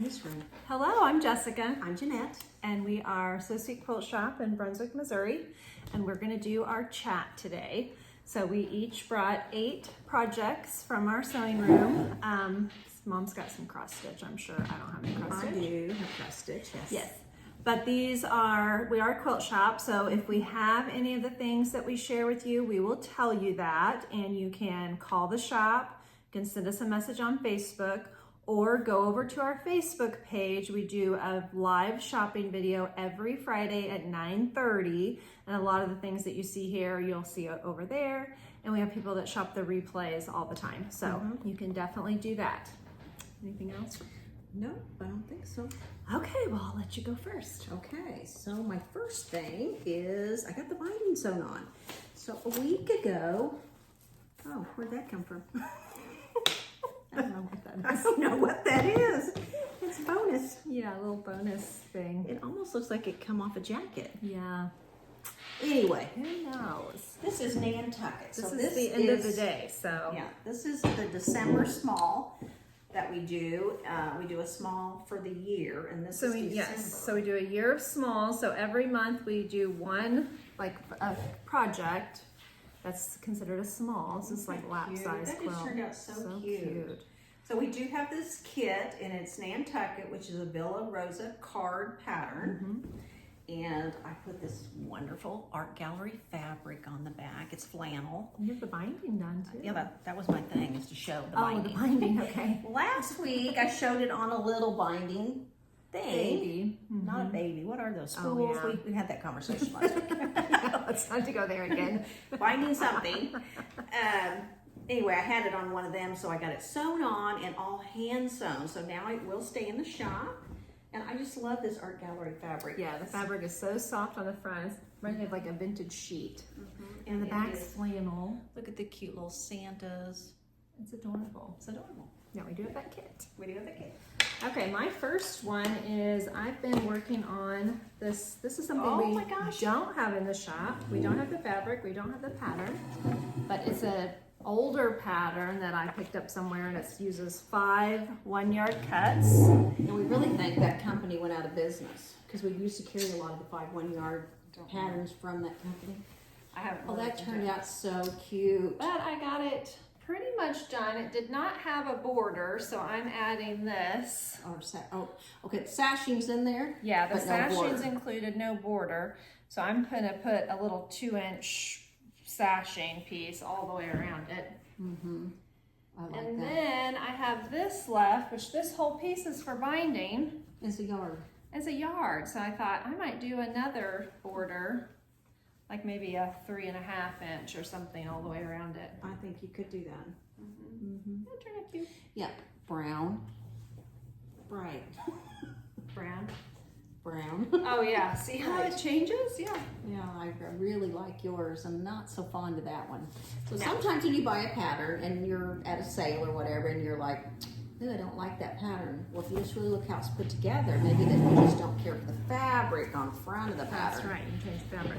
This room. Hello, I'm Jessica. I'm Jeanette. And we are Associate Quilt Shop in Brunswick, Missouri. And we're going to do our chat today. So we each brought 8 projects from our sewing room. Mom's got some cross stitch, I'm sure. I don't have any cross stitch. I do have cross stitch, yes. Yes. But we are a quilt shop, so if we have any of the things that we share with you, we will tell you that. And you can call the shop, you can send us a message on Facebook, or go over to our Facebook page. We do a live shopping video every Friday at 9:30. And a lot of the things that you see here, you'll see over there. And we have people that shop the replays all the time. So you can definitely do that. Anything else? No, I don't think so. Okay, well, I'll let you go first. Okay, so my first thing is I got the binding sewn on. So a week ago, oh, where'd that come from? I don't know what that I is. don't know what that is. It's bonus. Yeah, a little bonus thing. It almost looks like it come off a jacket. Yeah. Anyway, Who knows? this is Nantucket. This So is the end of the day, so. Yeah, this is the December small that we do. We do a small for the year, and this is December. Yes, so we do a year of small. So every month we do one, like a project that's considered a small. This is like lap size That quilt. just turned out so cute. So we do have this kit, and it's Nantucket, which is a Villa Rosa card pattern. And I put this wonderful art gallery fabric on the back. It's flannel. You have the binding done too. Yeah, that was my thing, is to show the binding. Oh, the binding, okay. Last week I showed it on a little binding thing. Baby. Not a baby. What are those? Oh, Spools? yeah. We had that conversation last week. It's time to go there again. Binding something. Anyway, I had it on one of them, so I got it sewn on and all hand sewn. So now it will stay in the shop. And I just love this art gallery fabric. Yeah, the fabric is so soft on the front. It's reminds me of like a vintage sheet. And the back's flannel. Look at the cute little Santas. It's adorable. It's adorable. Yeah, we do it that kit. We do have the kit. Okay, my first one is I've been working on this. This is something we don't have in the shop. We don't have the fabric, we don't have the pattern, but it's an older pattern that I picked up somewhere, and it uses 5 one-yard cuts. And we really think that company went out of business because we used to carry a lot of the 5 one-yard patterns from that company. I haven't. Oh, that turned out so cute. But I got it pretty much done. It did not have a border, so I'm adding this. Okay, sashing's in there. Yeah, the but no sashing's border. included, no border. So I'm gonna put a little 2-inch sashing piece all the way around it. I like And that. then I have this left, which this whole piece is for binding. It's a yard. As a yard. So I thought I might do another border, like maybe a 3.5-inch or something all the way around it. I think you could do that. That'll turn out cute. Yep, brown, bright, Brown. brown. Oh yeah, see how it changes? Yeah. Yeah, I really like yours. I'm not so fond of that one. So sometimes when you buy a pattern and you're at a sale or whatever, and you're like, "Ooh, I don't like that pattern." Well, if you just really look how it's put together, maybe that you just don't care for the fabric on front of the pattern. That's right, you change the fabric.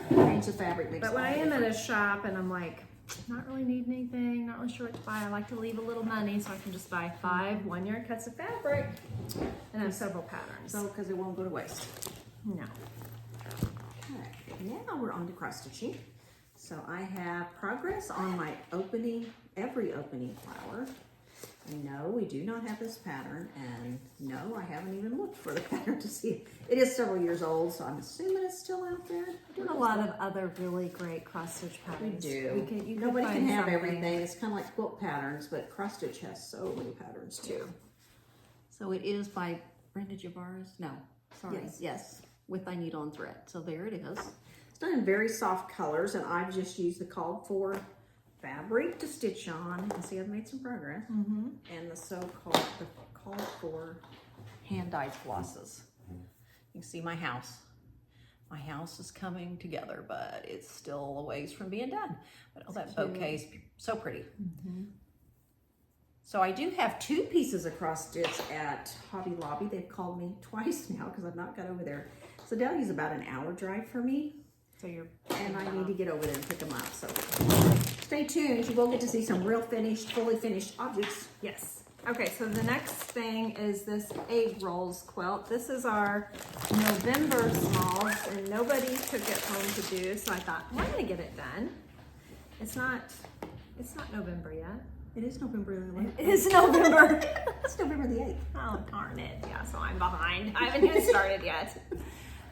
Change the fabric makes But when all I the am at a difference. shop and I'm like, not really needing anything, not really sure what to buy, I like to leave a little money so I can just buy 5 one-yard cuts of fabric and have several patterns. So, because it won't go to waste. No. Okay, now we're on to cross stitching. So I have progress on my every opening flower. And no, we do not have this pattern, and no, I haven't even looked for the pattern to see. It is several years old, so I'm assuming it's still out there. We're doing a lot of other really great cross-stitch We patterns. do. Nobody can have everything. It's kind of like quilt patterns, but cross stitch has so many patterns too. So it is by Brenda Javaris. No, sorry. Yes, with thy needle and thread. So there it is. It's done in very soft colors, and I've just used the called for fabric to stitch on. You can see I've made some progress. And the called for hand dyed flosses. You can see my house. My house is coming together, but it's still a ways from being done. But oh, that bouquet's so pretty. So I do have 2 pieces of cross stitch at Hobby Lobby. They've called me twice now because I've not got over there. So Delhi's about an hour drive for me. So you're. And I need to get over there and pick them up. So stay tuned. You will get to see some real finished, fully finished objects. Yes. Okay, so the next thing is this egg rolls quilt. This is our November smalls, and nobody took it home to do, so I thought, well, I'm gonna get it done. It's not November yet. It is November the 11th. It is November. It's November the 8th. Oh, darn it. Yeah, so I'm behind. I haven't even started yet.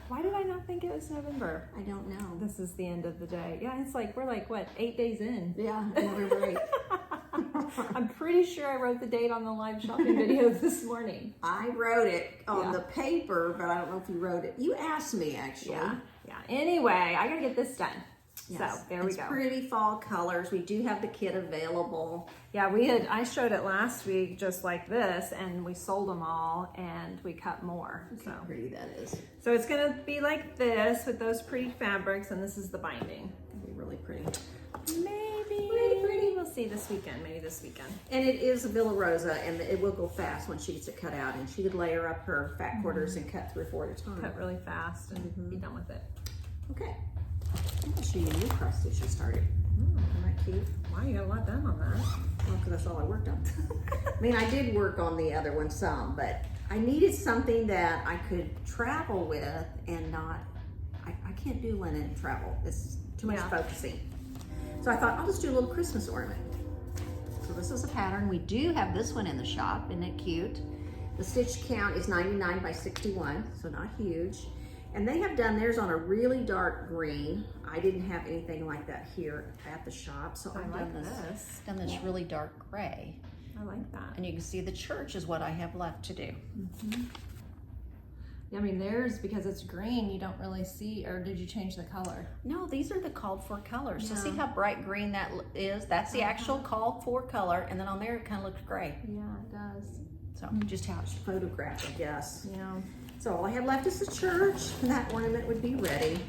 Why did I not think it was November? I don't know. This is the end of the day. Yeah, it's like, we're like, what, 8 days in? Yeah, November 8th. I'm pretty sure I wrote the date on the live shopping video this morning. I wrote it on the paper, but I don't know if you wrote it. You asked me, actually. Yeah. Anyway, I gotta get this done. Yes. So there we It's go. pretty fall colors. We do have the kit available. Yeah, I showed it last week just like this, and we sold them all, and we cut more. Look how pretty that is. So it's gonna be like this with those pretty fabrics, and this is the binding. It'll be really pretty. Maybe. Pretty. We'll see this weekend, maybe this weekend. And it is a Villa Rosa, and it will go fast when she gets it cut out. And she could layer up her fat quarters and cut 3 or 4 at a time. Cut really fast and be done with it. Okay. I'll show you a new cross stitch she started. Isn't that cute? Wow, you got a lot done on that. Well, because that's all I worked on. I mean, I did work on the other one some, but I needed something that I could travel with and not, I can't do linen and travel. It's too much focusing. So I thought, I'll just do a little Christmas ornament. So this is a pattern. We do have this one in the shop. Isn't it cute? The stitch count is 99 by 61, so not huge. And they have done theirs on a really dark green. I didn't have anything like that here at the shop, so I've done this really dark gray. I like that. And you can see the church is what I have left to do. I mean, theirs, because it's green, you don't really see, or did you change the color? No, these are the called for colors. So Yeah. see how bright green that is? That's the actual called for color, and then on there it kind of looks gray. Yeah, it does. So just how it's photographed, I guess. Yeah. So all I have left is the church, and that ornament would be ready.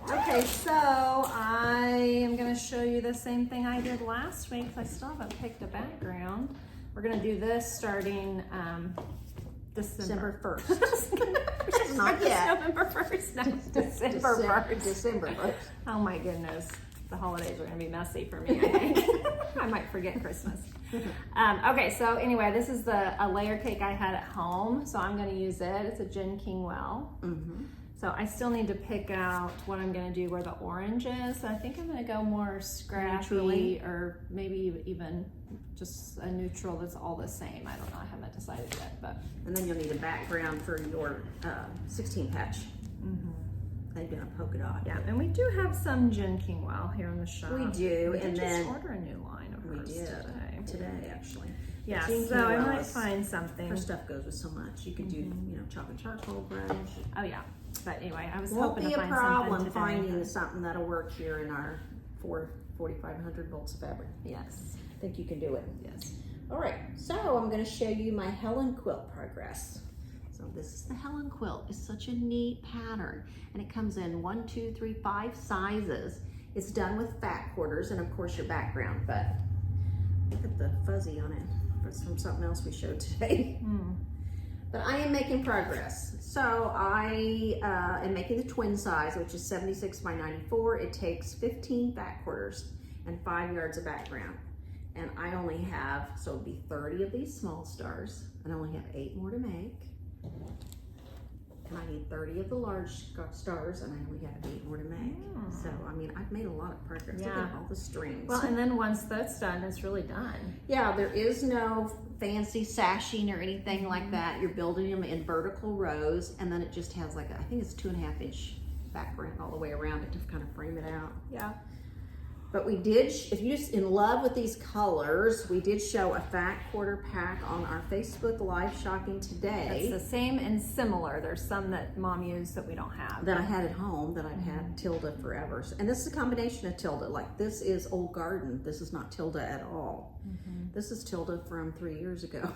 Okay, so I am gonna show you the same thing I did last week. I still haven't picked a background. We're gonna do this starting December 1st. Not yet. November 1st, no, December 1st. December 1st. Oh my goodness, the holidays are gonna be messy for me, I think. I might forget Christmas. Okay, so anyway, this is a layer cake I had at home, so I'm gonna use it. It's a Jen Kingwell. So I still need to pick out what I'm gonna do where the orange is. So I think I'm gonna go more scrappy or maybe even just a neutral that's all the same. I don't know, I haven't decided yet, but. And then you'll need a background for your 16 patch. They've been a polka dot. Yeah, and we do have some Jen Kingwell here in the shop. We do, We and did then just order a new line of hers today actually. Yeah, Jen so I Kingwell might is- find something. Her stuff goes with so much. You can do, you know, chocolate charcoal brush. Oh yeah, but anyway, I was Won't hoping be to a find problem something today. finding something that'll work here in our 4,500 volts fabric. Yes, I think you can do it. yes. All right, so I'm going to show you my Helen quilt progress. So this is the Helen quilt. It's such a neat pattern, and it comes in 1, 2, 3, 5 sizes. It's done with fat quarters and of course your background, but look at the fuzzy on it. It's from something else we showed today. But I am making progress. So I am making the twin size, which is 76 by 94. It takes 15 fat quarters and 5 yards of background. And I only have, so it'll be 30 of these small stars, and I only have 8 more to make. And I need 30 of the large stars, and I only have 8 more to make. So, I mean, I've made a lot of progress. Look at all the strings. Well, and then once that's done, it's really done. Yeah, there is no fancy sashing or anything like that. You're building them in vertical rows, and then it just has like, I think it's 2.5 inch background all the way around it to kind of frame it out. Yeah. But we did, if you're just in love with these colors, we did show a fat quarter pack on our Facebook Live shopping today. It's the same and similar. There's some that Mom used that we don't have. That I had at home that I've had Tilda forever. And this is a combination of Tilda. Like this is Old Garden. This is not Tilda at all. This is Tilda from 3 years ago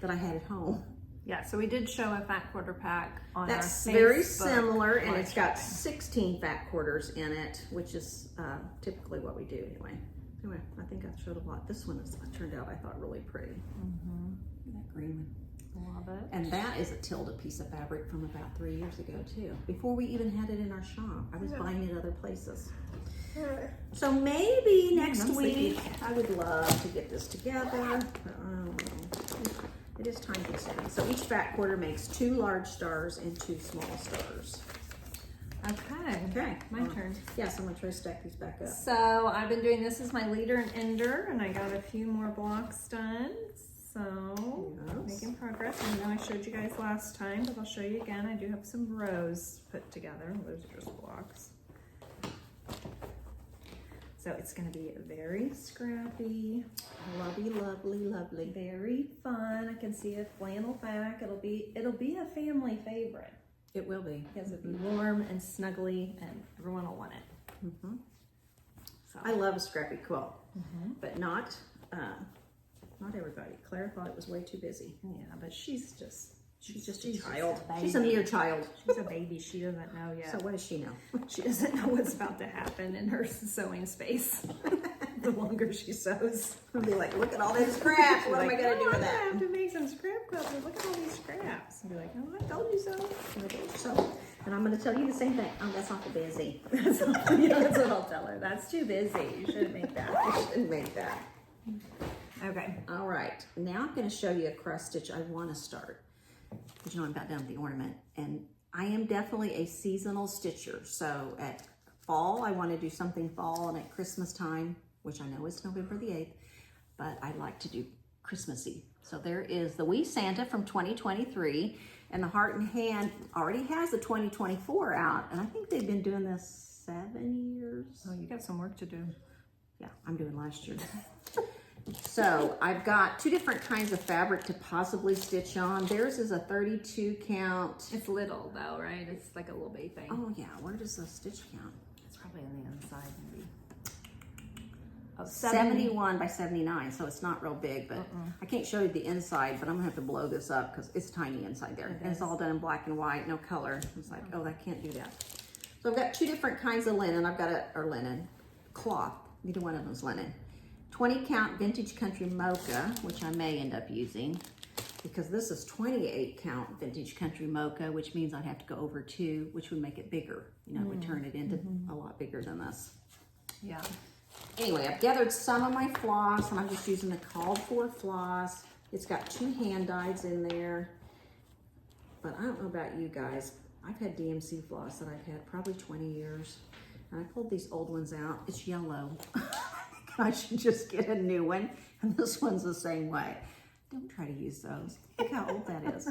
that I had at home. Yeah, so we did show a fat quarter pack on That's our very Facebook similar, and live it's got shopping. 16 fat quarters in it, which is typically what we do anyway. Anyway, I think I showed a lot. This one is, turned out, I thought, really pretty. That green one. Love it. And that is a Tilda piece of fabric from about 3 years ago too. Before we even had it in our shop. I was buying it other places. So maybe next I'm week, sleepy. I would love to get this together. But I don't know. It is time consuming. So each fat quarter makes 2 large stars and 2 small stars. Okay, my turn. Yes, I'm gonna try to stack these back up. So I've been doing this as my leader and ender, and I got a few more blocks done. So making progress. I know I showed you guys last time, but I'll show you again. I do have some rows put together. Those are just blocks. So it's gonna be very scrappy, Lovely, lovely, lovely. very fun. I can see a flannel back. It'll be a family favorite. It will be. Because it'll be warm and snuggly, and everyone will want it. So I love a scrappy quilt, but not everybody. Claire thought it was way too busy. yeah, but she's just a child. baby. She's a mere child. She's a baby. She doesn't know yet. So what does she know? She doesn't know what's about to happen in her sewing space. The longer she sews, I'll be like, look at all this scraps. What am I gonna do with I that? have to make some scrap quilts. Look at all these scraps. I'll be like, oh, I told you so. I told you so. And I'm gonna tell you the same thing. Oh, that's awful busy. That's what I'll tell her. That's too busy. You shouldn't make that. I shouldn't make that. Okay. All right, now I'm going to show you a cross stitch I want to start. Because you know I'm about done with the ornament. And I am definitely a seasonal stitcher. So at fall, I want to do something fall, and at Christmas time, which I know is November the 8th, but I like to do Christmassy. So there is the Wee Santa from 2023, and the Heart and Hand already has the 2024 out, and I think they've been doing this 7 years. Oh, you got some work to do. Yeah, I'm doing last year. So I've got 2 different kinds of fabric to possibly stitch on. Theirs is a 32 count. It's little though, right? It's like a little baby thing. Oh yeah, where does the stitch count? It's probably on the inside maybe. Oh, 71 by 79, so it's not real big, but I can't show you the inside, but I'm gonna have to blow this up because it's tiny inside there. And it's all done in black and white, no color. It's like, oh, I can't do that. So I've got 2 different kinds of linen. I've got cloth. Neither one of them is linen. 20 count vintage country mocha, which I may end up using because this is 28 count vintage country mocha, which means I'd have to go over 2, which would make it bigger. You know, it would turn it into a lot bigger than this. Yeah. Anyway, I've gathered some of my floss, and I'm just using the called for floss. It's got 2 hand dyes in there, but I don't know about you guys. I've had DMC floss that I've had probably 20 years, and I pulled these old ones out. It's yellow. I should just get a new one, and this one's the same way. Don't try to use those. Look how old that is.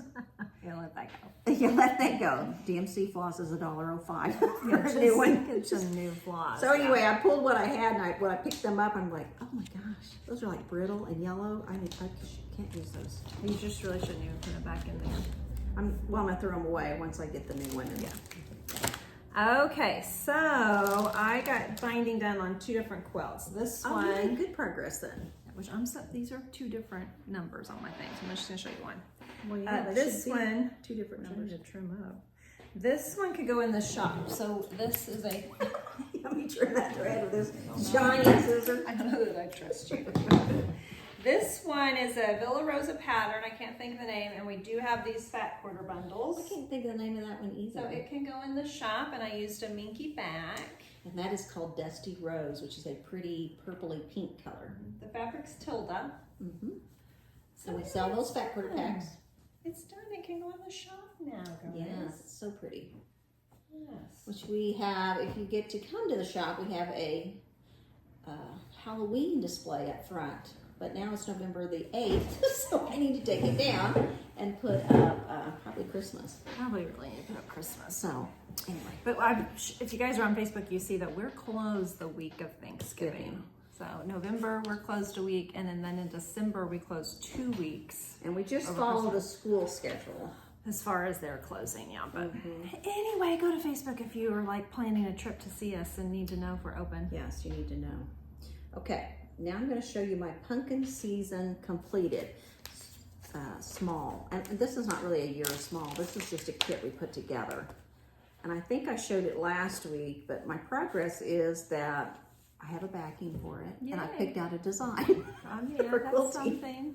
Yeah, let that go. Yeah, let that go. DMC floss is $1.05 for Yeah, a new one. It's a new floss. So anyway, I pulled what I had, and when I picked them up, I'm like, oh my gosh, those are like brittle and yellow. I can't use those. You just really shouldn't even put it back in there. I'm gonna throw them away once I get the new one. Yeah. Okay, so I got binding done on 2 different quilts. This Oh, one, you made good progress then. which these are 2 different numbers on my thing, so I'm just gonna show you one. Well, yeah, This one, 2 different I need numbers. to trim up. This one could go in the shop. So this is a, Let me trim that thread with this giant scissor. I don't know that I trust you. This one is a Villa Rosa pattern. I can't think of the name, and we do have these fat quarter I bundles. can't think of the name of that one either. So it can go in the shop, and I used a minky back. And that is called Dusty Rose, which is a pretty purpley pink color. The fabric's Tilda. So we sell those fat quarter packs. It's done. It can go in the shop now, guys. Yes, it's so pretty. Yes. Which we have, if you get to come to the shop, we have a Halloween display up front. But now it's November the 8th, so I need to take it down and put up probably Christmas. Probably really need to put up Christmas. So, anyway. But if you guys are on Facebook, you see that we're closed the week of Thanksgiving. So November, we're closed a week, and then in December, we close 2 weeks. And we just Over follow the Christmas. school schedule. As far as they're closing, yeah. But anyway, go to Facebook if you are like planning a trip to see us and need to know if we're open. Yes, you need to know. Okay, now I'm going to show you my pumpkin season completed small. And this is not really a year small. This is just a kit we put together. And I think I showed it last week, but my progress is that I have a backing for it. And I Yay. picked out a design. Yeah, for that's quilting. something.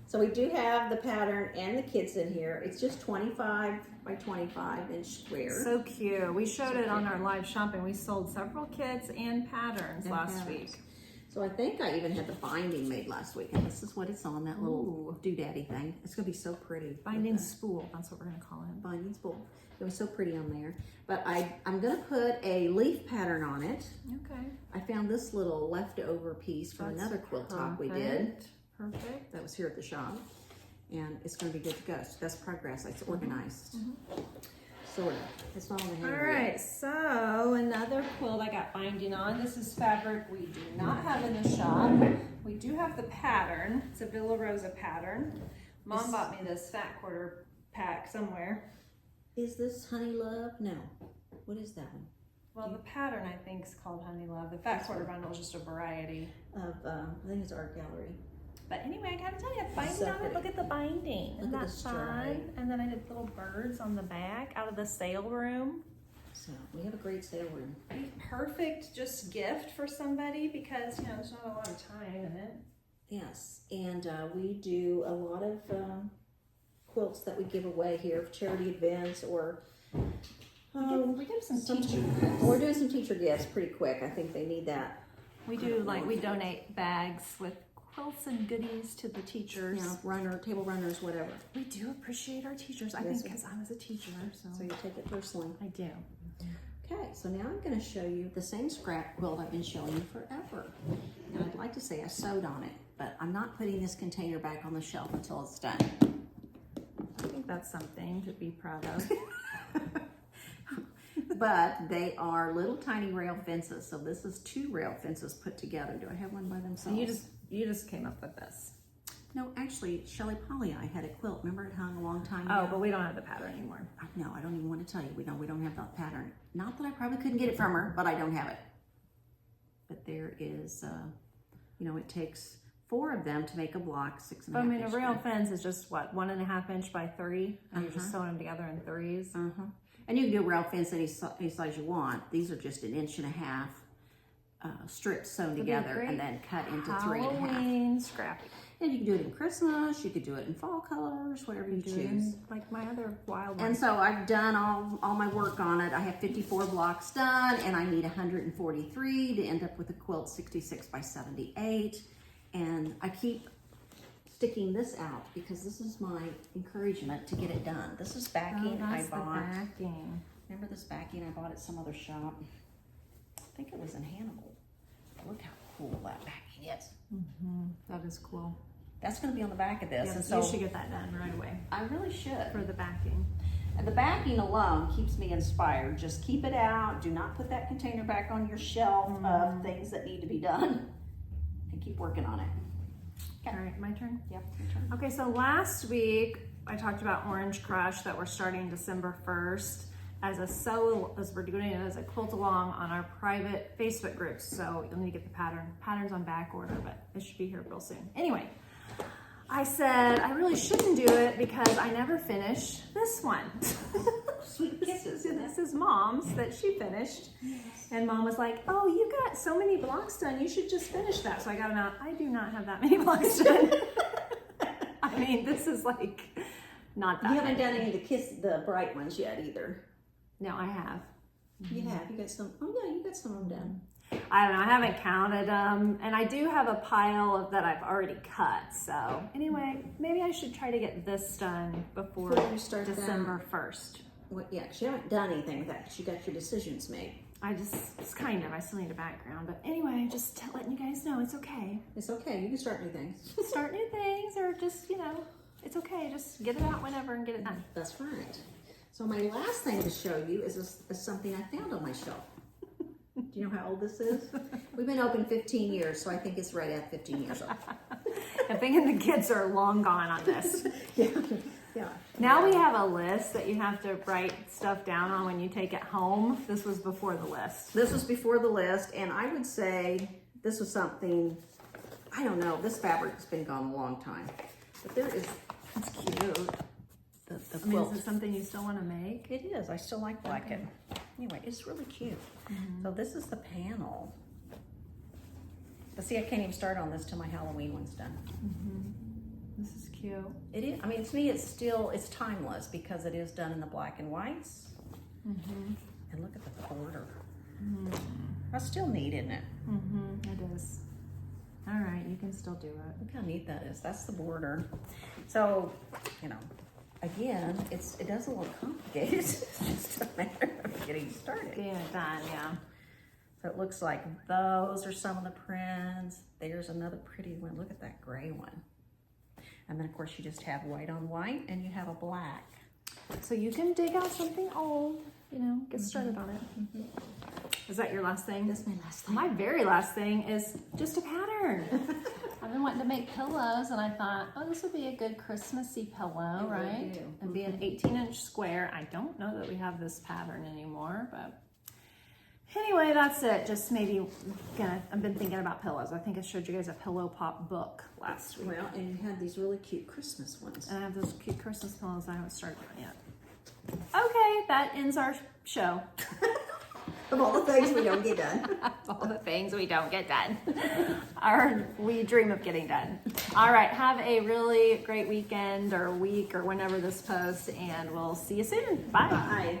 So we do have the pattern and the kits in here. It's just 25 by 25 inch square. So cute. We showed it on our live shopping. We sold several kits and patterns And last patterns. week. So I think I even had the binding made last week, and this is what it's on, that little doodaddy thing. It's gonna be so pretty. Binding spool, that's what we're gonna call it. Binding spool. It was so pretty on there. But I'm gonna put a leaf pattern on it. Okay. I found this little leftover piece from another quilt top we did. Perfect. That was here at the shop. And it's gonna be good to go. So that's progress. It's organized. Sort of. It's not on the hand. All right, so another quilt I got binding on. This is fabric we do not have in the shop. We do have the pattern. It's a Villa Rosa pattern. Mom bought me this fat quarter pack somewhere. Is this Honey Love? No. What is that one? Well, the pattern I think is called Honey Love. The fat quarter bundle is just a variety. Of, I think it's Art Gallery. But anyway, I gotta tell you, binding on it. Look at the binding. Isn't that fun? And then I did little birds on the back out of the sale room. So we have a great sale room. Perfect just gift for somebody because, you know, there's not a lot of time in it. Yes, and we do a lot of quilts that we give away here for charity events, or We give some teacher gifts. We're doing some teacher gifts pretty quick. I think they need that. We do, like, we donate bags with quilts and goodies to the teachers. Yeah, table runners, whatever. We do appreciate our teachers. I think because I was a teacher, so you take it personally. I do. Okay, so now I'm going to show you the same scrap quilt I've been showing you forever. And I'd like to say I sewed on it, but I'm not putting this container back on the shelf until it's done. I think that's something to be proud of. But they are little tiny rail fences. So this is 2 rail fences put together. Do I have one by themselves? You just came up with this. No, actually, Shelley Polly and I had a quilt. Remember it hung a long time ago? Oh, but we don't have the pattern anymore. No, I don't even want to tell you. We don't have that pattern. Not that I probably couldn't get it from her, but I don't have it. But there is, you know, it takes 4 of them to make a block, 6.5 But I mean, a inch rail square. fence is just what, 1.5 inch by 3, and you're just sewing them together in 3s. And you can do a rail fence any size you want. These are just 1.5 inch strips sewn together and then cut into 3.5. Halloween scrappy. And you can do it in Christmas. You could do it in fall colors, whatever you choose. Like my other wild And ones. so I've done all my work on it. I have 54 blocks done, and I need 143 to end up with a quilt 66 by 78. And I keep sticking this out because this is my encouragement to get it done. This is backing I bought. The backing. Remember this backing I bought at some other shop? I think it was in Hannibal. Look how cool that backing is. That is cool. That's going to be on the back of this. Yeah, and so so you should get that done right away. I really should. For the backing. And the backing alone keeps me inspired. Just keep it out. Do not put that container back on your shelf of things that need to be done. And keep working on it. Okay. All right, my turn? Yep, your turn. Okay, so last week I talked about Orange Crush that we're starting December 1st as we're doing it as a quilt along on our private Facebook groups. So you'll need to get the patterns on back order, but it should be here real soon. Anyway, I said I really shouldn't do it because I never finished this one. Sweet kisses. This is Mom's that she finished. And Mom was like, oh, you got so many blocks done. You should just finish that. So I got them out. I do not have that many blocks done. I mean, this is like not that You haven't many. done any of the bright ones yet either. No, I have. You have. You got some. Oh yeah, you got some of them done. I don't know. I haven't counted them. And I do have a pile that I've already cut. So anyway, maybe I should try to get this done before you start December 1st. Well, yeah, because you haven't done anything with that because you got your decisions made. I still need a background. But anyway, just letting you guys know it's okay. It's okay. You can start new things. Start new things or just, it's okay. Just get it out whenever and get it done. That's right. So my last thing to show you is something I found on my shelf. Do you know how old this is? We've been open 15 years, so I think it's right at 15 years old. I'm thinking the kids are long gone on this. Yeah. Now we have a list that you have to write stuff down on when you take it home. This was before the list. This was before the list, and I would say this was something, I don't know, this fabric's been gone a long time. But there is, It's cute. the I mean, quilt. is it something you still want to make? It is. I still like it. Anyway, it's really cute. So this is the panel. But see, I can't even start on this till my Halloween one's done. This is cute. It is. I mean, to me, it's timeless because it is done in the black and whites. And look at the border. That's still neat, isn't it? It is. All right, you can still do it. Look how neat that is. That's the border. So, you know, again, it doesn't look complicated. It's just a matter of getting started. Getting it done, yeah. So it looks like those are some of the prints. There's another pretty one. Look at that gray one. And then of course you just have white on white and you have a black. So you can dig out something old, you know, get started on it. Is that your last thing? That's my last thing. My very last thing is just a pattern. I've been wanting to make pillows, and I thought, oh, this would be a good Christmassy pillow, It would right? do. It'd be an 18-inch square. I don't know that we have this pattern anymore, but anyway, that's it. Just maybe I've been thinking about pillows. I think I showed you guys a pillow pop book last week. Well, and you had these really cute Christmas ones. And I have those cute Christmas pillows I haven't started on yet. Okay, that ends our show. Of all the things we don't get done. All the things we don't get done. Or we dream of getting done. All right, have a really great weekend or week or whenever this posts, and we'll see you soon. Bye. Bye.